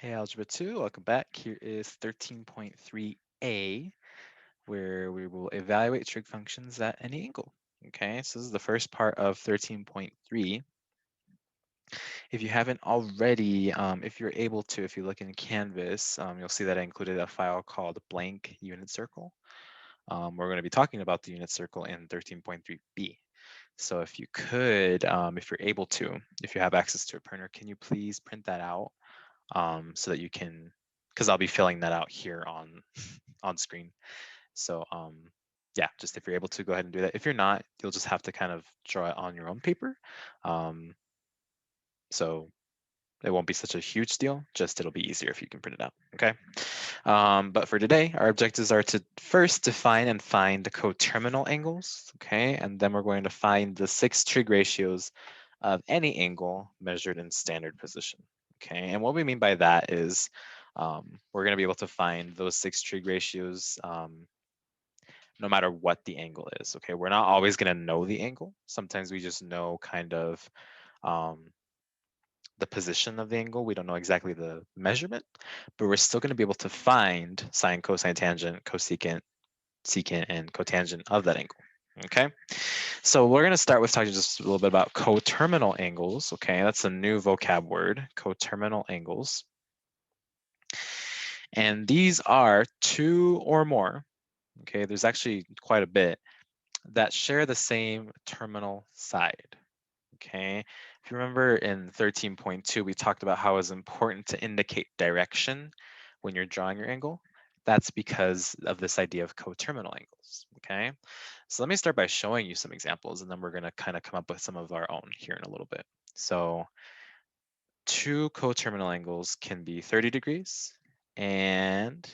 Hey, Algebra 2, welcome back. Here is 13.3a, where we will evaluate trig functions at any angle. Okay, so this is the first part of 13.3. If you haven't already, if you're able to, if you look in Canvas, you'll see that I included a file called blank unit circle. We're going to be talking about the unit circle in 13.3b. So if you could, if you're able to, if you have access to a printer, can you please print that out? So that you can, because I'll be filling that out here on screen. So yeah, just if you're able to go ahead and do that. If you're not, you'll just have to kind of draw it on your own paper. So it won't be such a huge deal, just it'll be easier if you can print it out, okay? But for today, our objectives are to first define and find the coterminal angles, okay? And then we're going to find the 6 trig ratios of any angle measured in standard position, okay? And what we mean by that is we're gonna be able to find those 6 trig ratios no matter what the angle is, okay? We're not always gonna know the angle. Sometimes we just know kind of the position of the angle. We don't know exactly the measurement, but we're still going to be able to find sine, cosine, tangent, cosecant, secant, and cotangent of that angle. Okay, so we're going to start with talking just a little bit about coterminal angles. Okay, that's a new vocab word, coterminal angles. And these are two or more, okay, there's actually quite a bit, that share the same terminal side. Okay, if you remember in 13.2, we talked about how it's important to indicate direction when you're drawing your angle. That's because of this idea of coterminal angles, okay? So let me start by showing you some examples, and then we're gonna kind of come up with some of our own here in a little bit. So two coterminal angles can be 30 degrees and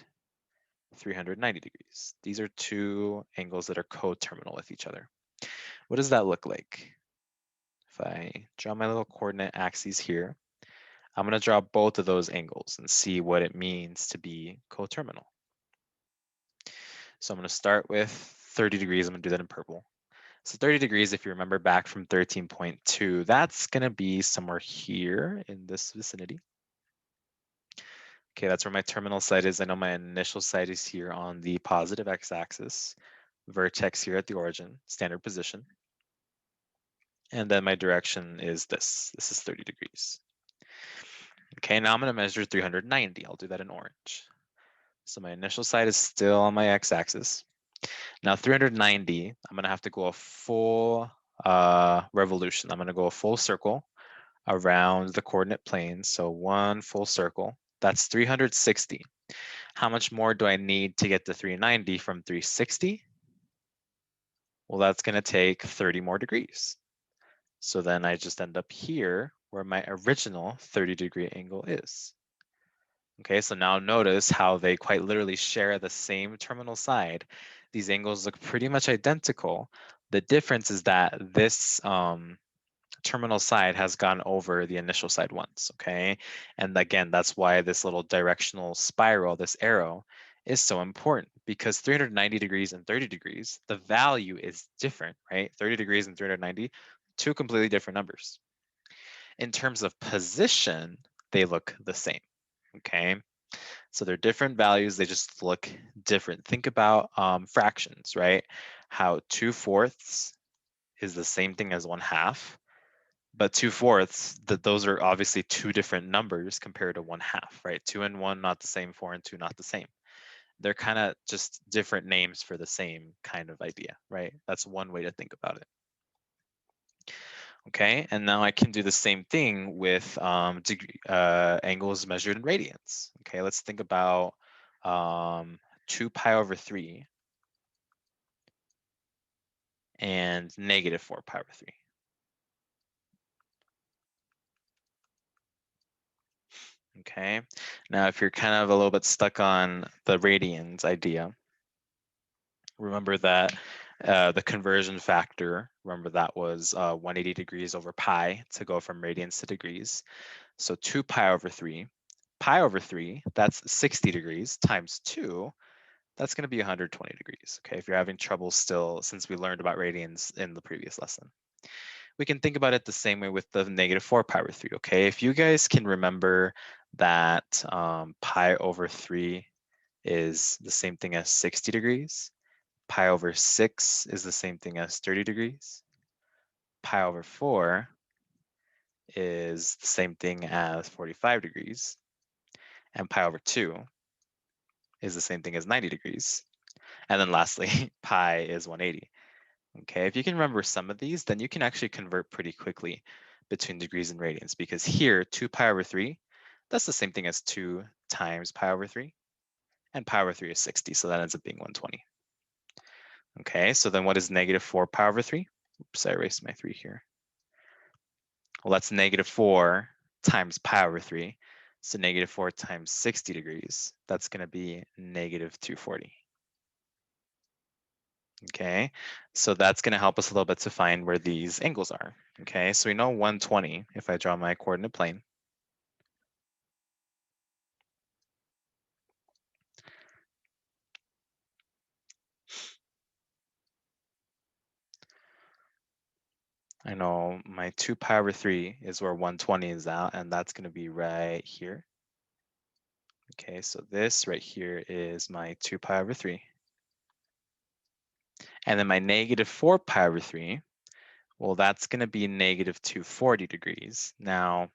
390 degrees. These are two angles that are coterminal with each other. What does that look like? If I draw my little coordinate axes here, I'm going to draw both of those angles and see what it means to be coterminal. So I'm going to start with 30 degrees. I'm going to do that in purple. So 30 degrees, if you remember back from 13.2, that's going to be somewhere here in this vicinity. Okay, that's where my terminal side is. I know my initial side is here on the positive x-axis, vertex here at the origin, standard position. And then my direction is this. This is 30 degrees. Okay, now I'm going to measure 390. I'll do that in orange. So my initial side is still on my x-axis. Now 390, I'm going to have to go a full revolution. I'm going to go a full circle around the coordinate plane. So one full circle. That's 360. How much more do I need to get to 390 from 360? Well, that's going to take 30 more degrees. So then I just end up here where my original 30-degree angle is. Okay, so now notice how they quite literally share the same terminal side. These angles look pretty much identical. The difference is that this terminal side has gone over the initial side once, okay? And again, that's why this little directional spiral, this arrow, is so important, because 390 degrees and 30 degrees, the value is different, right? 30 degrees and 390, two completely different numbers. In terms of position, they look the same, okay? So they're different values, they just look different. Think about fractions, right? How 2/4 is the same thing as 1/2, but 2/4, those are obviously two different numbers compared to 1/2, right? 2 and 1 not the same, 4 and 2 not the same. They're kind of just different names for the same kind of idea, right? That's one way to think about it. Okay, and now I can do the same thing with angles measured in radians. Okay, let's think about 2 pi over 3 and negative 4 pi over 3. Okay, now if you're kind of a little bit stuck on the radians idea, remember that the conversion factor, remember that was 180 degrees over pi to go from radians to degrees. So 2 pi over 3. Pi over 3, that's 60 degrees, times 2, that's going to be 120 degrees. Okay, if you're having trouble still, since we learned about radians in the previous lesson. we can think about it the same way with the -4 pi over 3, okay? If you guys can remember that pi over 3 is the same thing as 60 degrees, pi over 6 is the same thing as 30 degrees, pi over 4 is the same thing as 45 degrees, and pi over 2 is the same thing as 90 degrees. And then lastly, pi is 180. Okay, if you can remember some of these, then you can actually convert pretty quickly between degrees and radians, because here, 2 pi over 3, that's the same thing as 2 times pi over 3, and pi over 3 is 60, so that ends up being 120. Okay, so then what is -4 pi over 3? Oops, I erased my 3 here. Well, that's -4 times pi over 3. So -4 times 60 degrees, that's going to be -240. Okay, so that's going to help us a little bit to find where these angles are. Okay, so we know 120 if I draw my coordinate plane. I know my 2 pi over 3 is where 120 is at, and that's going to be right here. Okay, so this right here is my 2 pi over 3. And then my -4 pi over 3, well, that's going to be -240 degrees. Now,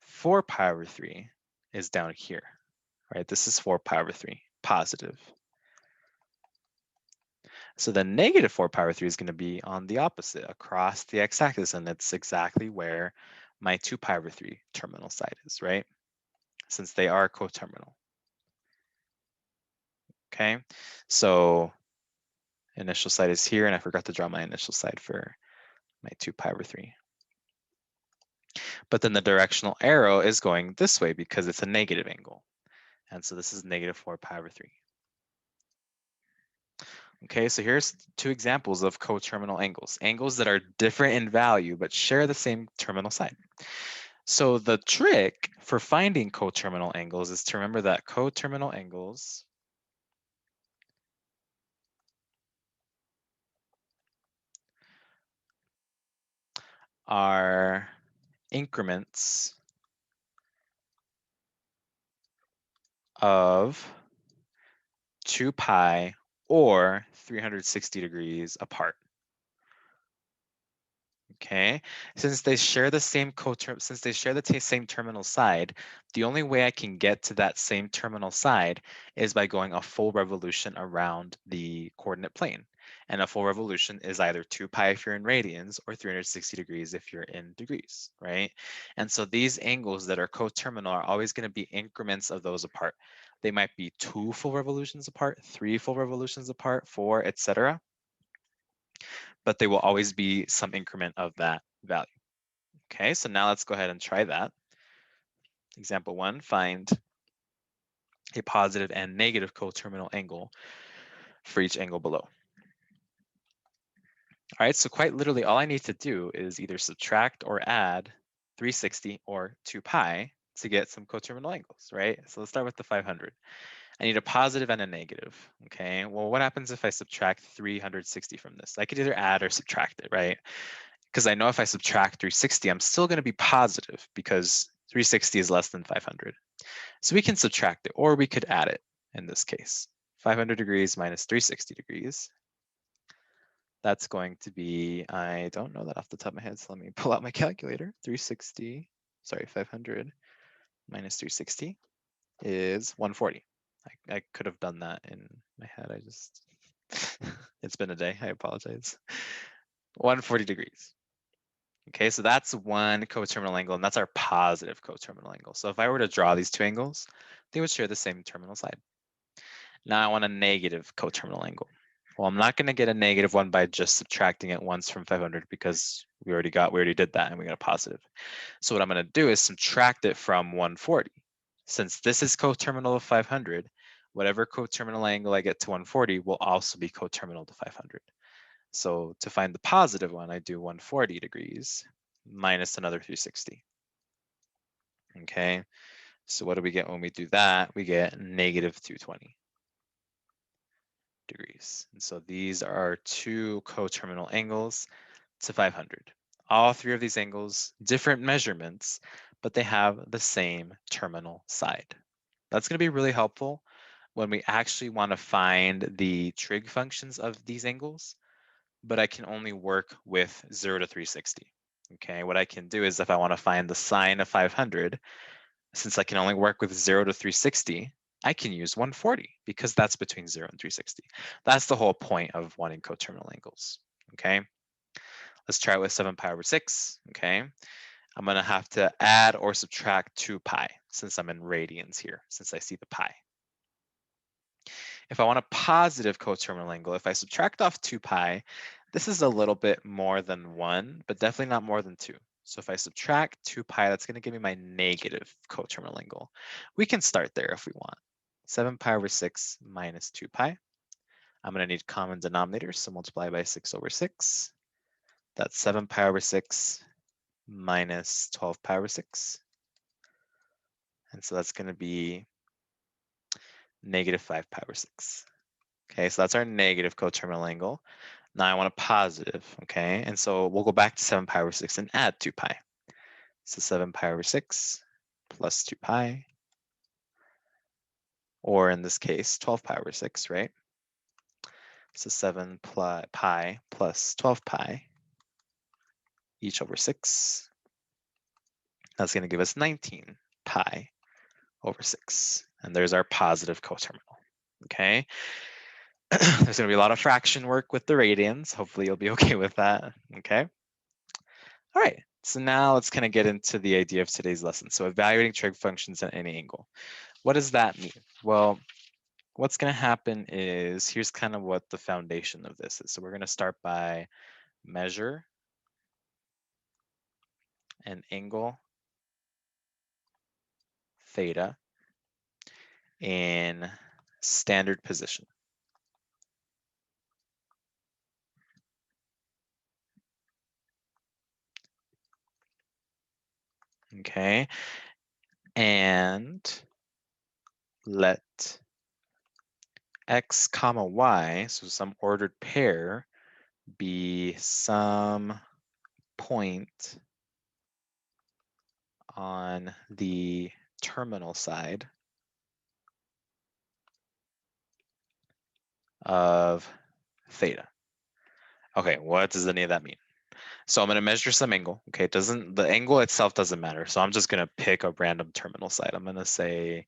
4 pi over 3 is down here, right? This is 4 pi over 3, positive. So then -4 pi over 3 is going to be on the opposite, across the x-axis, and it's exactly where my 2 pi over 3 terminal side is, right? Since they are coterminal. Okay, so initial side is here, and I forgot to draw my initial side for my 2 pi over 3. But then the directional arrow is going this way because it's a negative angle. And so this is -4 pi over 3. Okay, so here's 2 examples of coterminal angles, angles that are different in value but share the same terminal side. So the trick for finding coterminal angles is to remember that coterminal angles are increments of 2 pi or 360 degrees apart. Okay, since they share the same same terminal side, the only way I can get to that same terminal side is by going a full revolution around the coordinate plane. And a full revolution is either 2 pi if you're in radians or 360 degrees if you're in degrees, right? And so these angles that are coterminal are always going to be increments of those apart. They might be 2 full revolutions apart, 3 full revolutions apart, 4, etc., but they will always be some increment of that value. Okay, so now let's go ahead and try that. Example 1, find a positive and negative coterminal angle for each angle below. All right, so quite literally all I need to do is either subtract or add 360 or 2 pi to get some coterminal angles, right? So let's start with the 500. I need a positive and a negative, okay? Well, what happens if I subtract 360 from this? I could either add or subtract it, right? Because I know if I subtract 360, I'm still going to be positive because 360 is less than 500. So we can subtract it, or we could add it in this case. 500 degrees minus 360 degrees. That's going to be, I don't know that off the top of my head, so let me pull out my calculator. 500 minus 360 is 140. I could have done that in my head. It's been a day, I apologize. 140 degrees. Okay, so that's one coterminal angle, and that's our positive coterminal angle. So if I were to draw these 2 angles, they would share the same terminal side. Now I want a negative coterminal angle. Well, I'm not going to get a negative one by just subtracting it once from 500 because we already did that and we got a positive. So what I'm going to do is subtract it from 140. Since this is coterminal of 500, whatever coterminal angle I get to 140 will also be coterminal to 500. So to find the positive one, I do 140 degrees minus another 360. Okay, so what do we get when we do that? We get negative 220 degrees. And so these are 2 coterminal angles to 500. All three of these angles, different measurements, but they have the same terminal side. That's going to be really helpful when we actually want to find the trig functions of these angles, but I can only work with 0 to 360. Okay, what I can do is if I want to find the sine of 500, since I can only work with 0 to 360, I can use 140 because that's between 0 and 360. That's the whole point of wanting coterminal angles. Okay, let's try it with 7 pi over 6. Okay, I'm going to have to add or subtract 2 pi since I'm in radians here, since I see the pi. If I want a positive coterminal angle, if I subtract off 2 pi, this is a little bit more than 1, but definitely not more than 2. So if I subtract 2 pi, that's going to give me my negative coterminal angle. We can start there if we want. 7 pi over 6 minus 2 pi. I'm going to need common denominators, so multiply by 6 over 6. That's 7 pi over 6 minus 12 pi over 6. And so that's going to be negative 5 pi over 6. Okay, so that's our negative coterminal angle. Now I want a positive, okay? And so we'll go back to 7 pi over 6 and add 2 pi. So 7 pi over 6 plus 2 pi, or in this case, 12 pi over 6, right? So 7 pi plus 12 pi, each over 6. That's going to give us 19 pi over 6. And there's our positive coterminal, okay? There's going to be a lot of fraction work with the radians. Hopefully you'll be okay with that, okay? All right, so now let's kind of get into the idea of today's lesson. So evaluating trig functions at any angle. What does that mean? Well, what's going to happen is, here's kind of what the foundation of this is. So we're going to start by measure an angle theta in standard position. Okay, and let x comma y, so some ordered pair, be some point on the terminal side of theta. Okay, what does any of that mean? So I'm going to measure some angle. Okay, the angle itself doesn't matter. So I'm just going to pick a random terminal side. I'm going to say,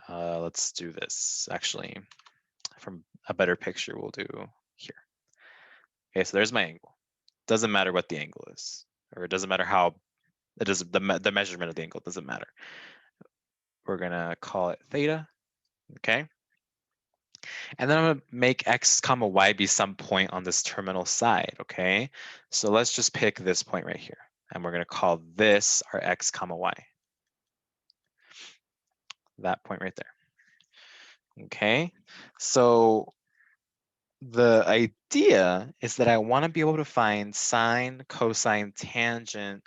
let's do this. Actually, from a better picture, we'll do here. Okay, so there's my angle. Doesn't matter what the angle is, or it doesn't matter how it is. The measurement of the angle doesn't matter. We're going to call it theta. Okay. And then I'm going to make x comma y be some point on this terminal side, okay? So let's just pick this point right here. And we're going to call this our x comma y. That point right there. Okay, so the idea is that I want to be able to find sine, cosine, tangent,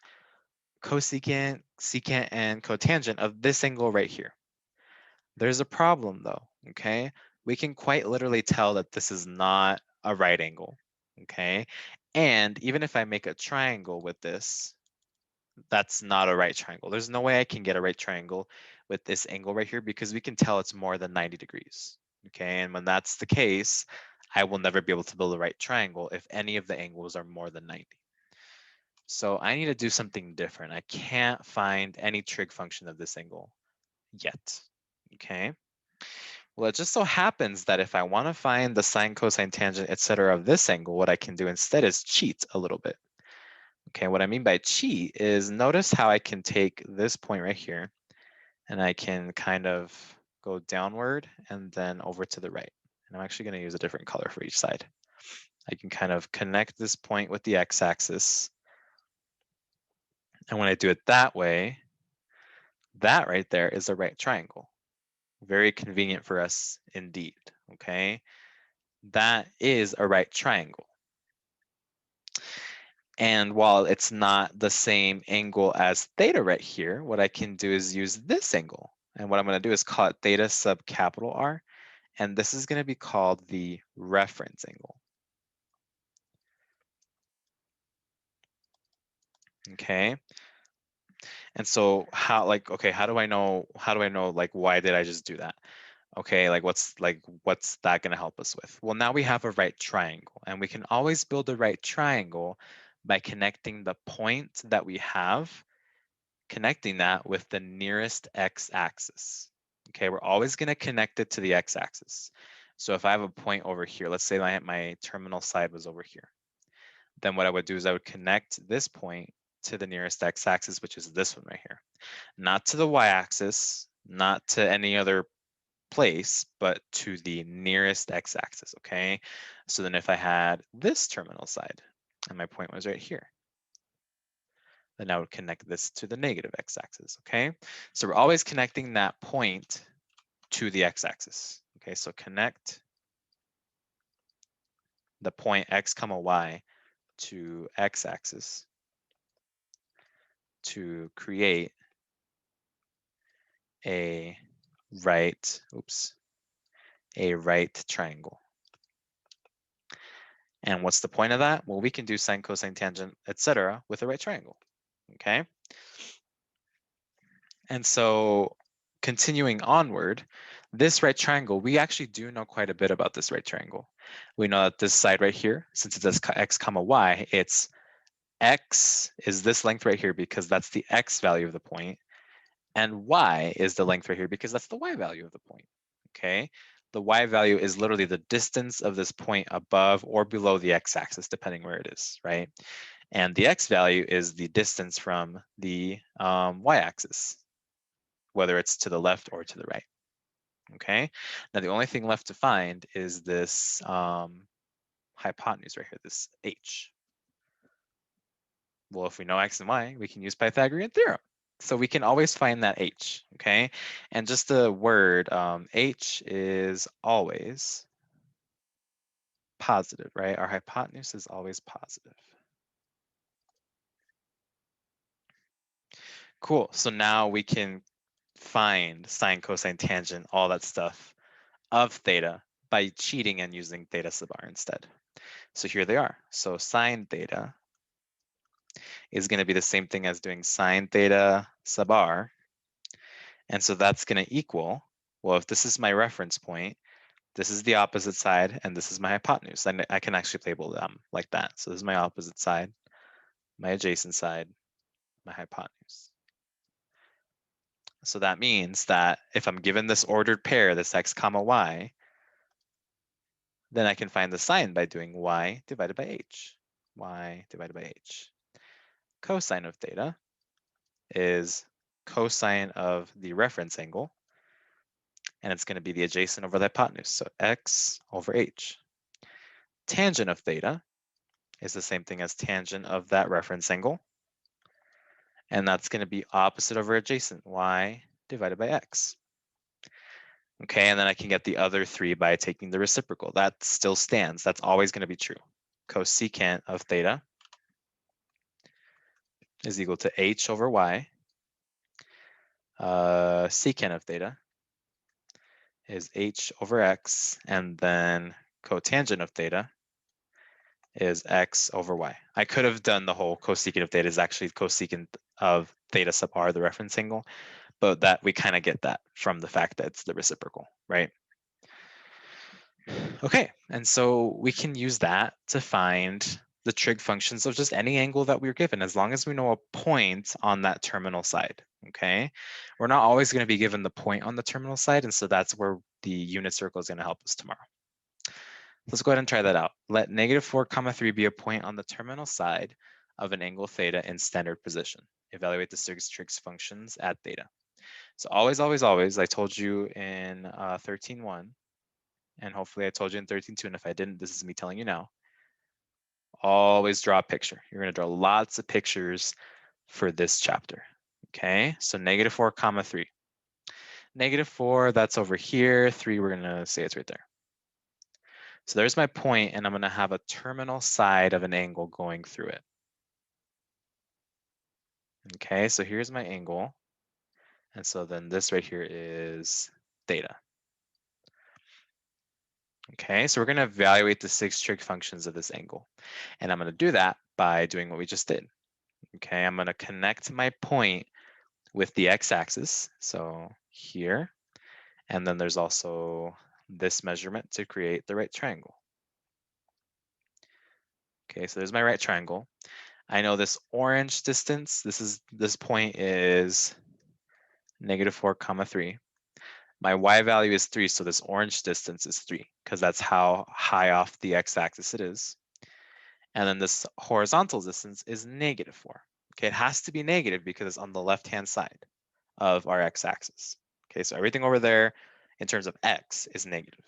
cosecant, secant, and cotangent of this angle right here. There's a problem though, okay? We can quite literally tell that this is not a right angle, okay? And even if I make a triangle with this, that's not a right triangle. There's no way I can get a right triangle with this angle right here because we can tell it's more than 90 degrees, okay? And when that's the case, I will never be able to build a right triangle if any of the angles are more than 90. So I need to do something different. I can't find any trig function of this angle yet, okay? Well, it just so happens that if I want to find the sine, cosine, tangent, etc. of this angle, what I can do instead is cheat a little bit. Okay, what I mean by cheat is notice how I can take this point right here and I can kind of go downward and then over to the right. And I'm actually going to use a different color for each side. I can kind of connect this point with the x-axis. And when I do it that way, that right there is a right triangle. Very convenient for us indeed, okay? That is a right triangle. And while it's not the same angle as theta right here, what I can do is use this angle. And what I'm going to do is call it theta sub capital R. And this is going to be called the reference angle. okay? And so how, like, okay, how do I know, like, why did I just do that? Okay, like what's that going to help us with? Well, now we have a right triangle, and we can always build a right triangle by connecting the point that we have, connecting that with the nearest x-axis. Okay, we're always going to connect it to the x-axis. So if I have a point over here, let's say my terminal side was over here, then what I would do is I would connect this point to the nearest x-axis, which is this one right here. Not to the y-axis, not to any other place, but to the nearest x-axis, okay? So then if I had this terminal side, and my point was right here, then I would connect this to the negative x-axis, okay? So we're always connecting that point to the x-axis, okay? So connect the point x comma y to x-axis to create a right triangle. And what's the point of that? Well, we can do sine, cosine, tangent, etc. with a right triangle, okay? And so continuing onward, this right triangle, we actually do know quite a bit about this right triangle. We know that this side right here, since it says x comma y, it's x is this length right here because that's the x value of the point, and y is the length right here because that's the y value of the point, okay? The y value is literally the distance of this point above or below the x-axis, depending where it is, right? And the x value is the distance from the y-axis, whether it's to the left or to the right, okay? Now, the only thing left to find is this hypotenuse right here, this h. Well, if we know x and y, we can use Pythagorean theorem. So we can always find that h, okay? And just the word, h is always positive, right? Our hypotenuse is always positive. Cool, so now we can find sine, cosine, tangent, all that stuff of theta by cheating and using theta sub r instead. So here they are. So sine theta is going to be the same thing as doing sine theta sub r. And so that's going to equal, well, if this is my reference point, this is the opposite side, and this is my hypotenuse. And I can actually label them like that. So this is my opposite side, my adjacent side, my hypotenuse. So that means that if I'm given this ordered pair, this x comma y, then I can find the sine by doing y divided by h. Y divided by h. Cosine of theta is cosine of the reference angle, and it's going to be the adjacent over the hypotenuse, so x over h. Tangent of theta is the same thing as tangent of that reference angle, and that's going to be opposite over adjacent, y divided by x. Okay, and then I can get the other three by taking the reciprocal. That still stands. That's always going to be true. Cosecant of theta is equal to h over y. Secant of theta is h over x, and then cotangent of theta is x over y. I could have done the whole cosecant of theta is actually cosecant of theta sub r, the reference angle, but that we kind of get that from the fact that it's the reciprocal, right? Okay, and so we can use that to find the trig functions of just any angle that we're given, as long as we know a point on that terminal side, okay? We're not always going to be given the point on the terminal side, and so that's where the unit circle is going to help us tomorrow. Let's go ahead and try that out. Let -4, 3 be a point on the terminal side of an angle theta in standard position. Evaluate the Trig's functions at theta. So always, always, always, I told you in 13.1, and hopefully I told you in 13.2, and if I didn't, this is me telling you now. Always draw a picture. You're going to draw lots of pictures for this chapter. Okay, so -4, 3. -4, that's over here. 3, we're going to say it's right there. So there's my point, and I'm going to have a terminal side of an angle going through it. Okay, so here's my angle. And so then this right here is theta. Okay, so we're going to evaluate the 6 trig functions of this angle. And I'm going to do that by doing what we just did. Okay, I'm going to connect my point with the x-axis, so here, and then there's also this measurement to create the right triangle. Okay, so there's my right triangle. I know this orange distance, this point is -4, 3. My y value is 3, so this orange distance is 3, because that's how high off the x-axis it is. And then this horizontal distance is -4. Okay, it has to be negative because it's on the left-hand side of our x-axis. Okay, so everything over there in terms of x is negative.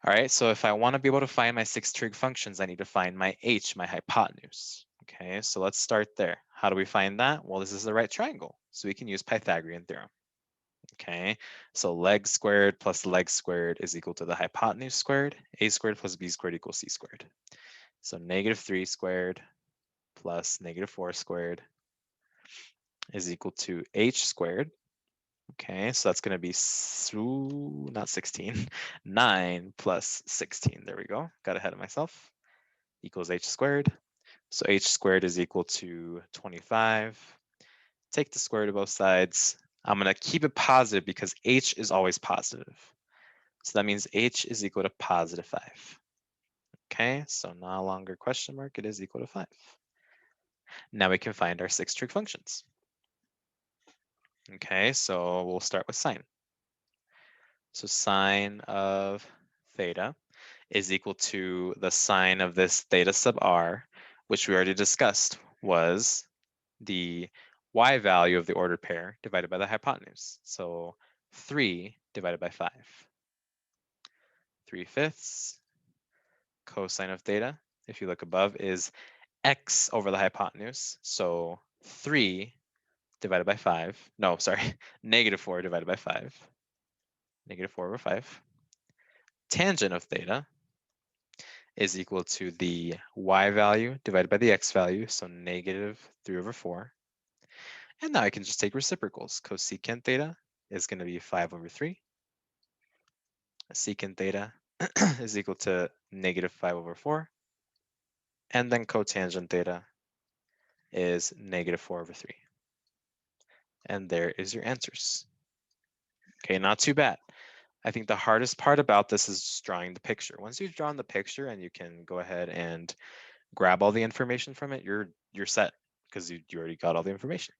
All right, so if I want to be able to find my 6 trig functions, I need to find my h, my hypotenuse. Okay, so let's start there. How do we find that? Well, this is the right triangle, so we can use Pythagorean theorem. Okay, so leg squared plus leg squared is equal to the hypotenuse squared. A squared plus b squared equals c squared. So -3 squared plus -4 squared is equal to h squared. Okay, so that's going to be not 16, 9 plus 16. There we go. Got ahead of myself. Equals h squared. So h squared is equal to 25. Take the square root of both sides. I'm going to keep it positive because h is always positive. So that means h is equal to +5. Okay, so no longer question mark, it is equal to 5. Now we can find our 6 trig functions. Okay, so we'll start with sine. So sine of theta is equal to the sine of this theta sub r, which we already discussed was the y value of the ordered pair divided by the hypotenuse. So 3 divided by 5. 3/5 cosine of theta, if you look above, is x over the hypotenuse. So 3 divided by 5. No, sorry, -4 divided by 5. -4/5. Tangent of theta is equal to the y value divided by the x value, so -3/4. And now I can just take reciprocals. Cosecant theta is going to be 5/3. Secant theta is equal to -5/4. And then cotangent theta is -4/3. And there is your answers. Okay, not too bad. I think the hardest part about this is just drawing the picture. Once you've drawn the picture and you can go ahead and grab all the information from it, you're set because you already got all the information.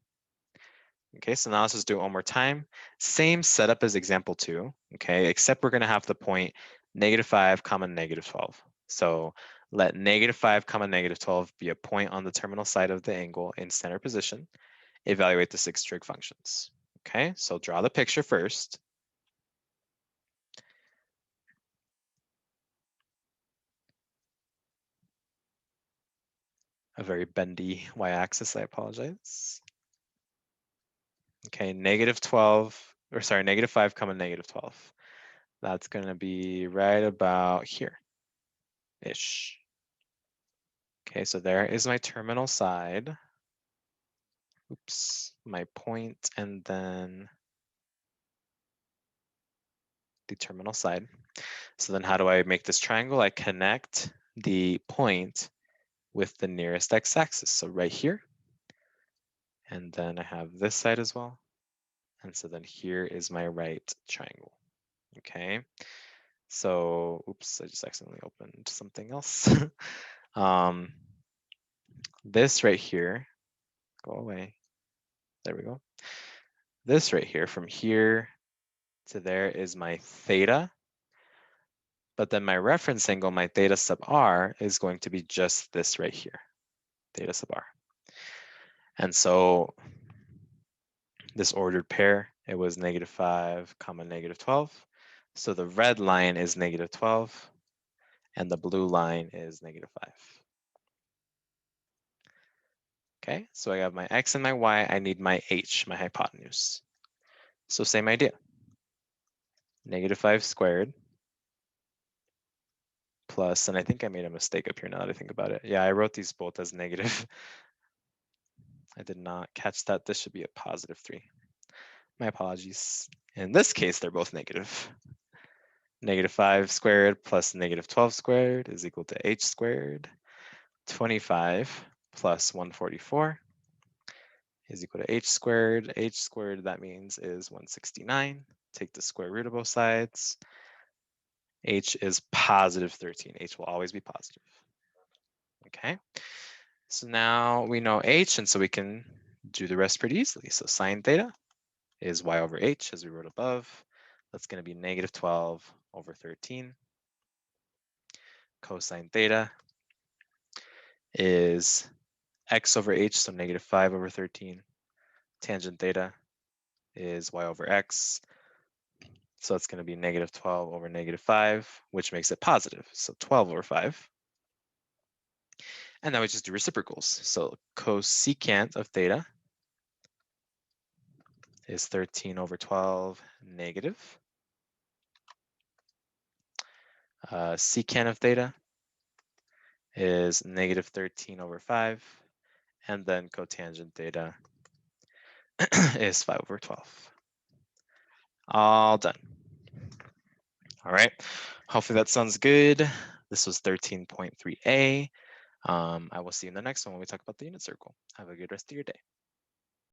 Okay, so now let's just do it one more time. Same setup as example 2, okay, except we're going to have the point -5, -12. So let -5, -12 be a point on the terminal side of the angle in center position. Evaluate the 6 trig functions. Okay, so draw the picture first. A very bendy y-axis, I apologize. Okay, -12, or sorry, -5, -12. That's going to be right about here-ish. Okay, so there is my terminal side. Oops, my point, and then the terminal side. So then how do I make this triangle? I connect the point with the nearest x-axis. So right here. And then I have this side as well. And so then here is my right triangle. Okay. So, oops, I just accidentally opened something else. This right here, go away. There we go. This right here, from here to there is my theta. But then my reference angle, my theta sub r, is going to be just this right here, theta sub r. And so this ordered pair, it was -5, -12. So the red line is -12, and the blue line is -5. Okay, so I have my x and my y. I need my h, my hypotenuse. So same idea. -5 squared plus, and I think I made a mistake up here now that I think about it. Yeah, I wrote these both as negative. I did not catch that. This should be a +3. My apologies. In this case, they're both negative. -5 squared plus -12 squared is equal to h squared. 25 plus 144 is equal to h squared. H squared, that means, is 169. Take the square root of both sides. H is positive 13. H will always be positive. Okay, so now we know h, and so we can do the rest pretty easily. So sine theta is y over h, as we wrote above. That's going to be negative 12 over 13. Cosine theta is x over h, so negative 5 over 13. Tangent theta is y over x. So that's going to be negative 12 over negative 5, which makes it positive. So 12 over 5. And now we just do reciprocals. So cosecant of theta is 13 over 12 negative. Secant of theta is negative 13 over 5. And then cotangent theta is 5 over 12. All done. All right. Hopefully that sounds good. This was 13.3a. I will see you in the next one when we talk about the unit circle. Have a good rest of your day.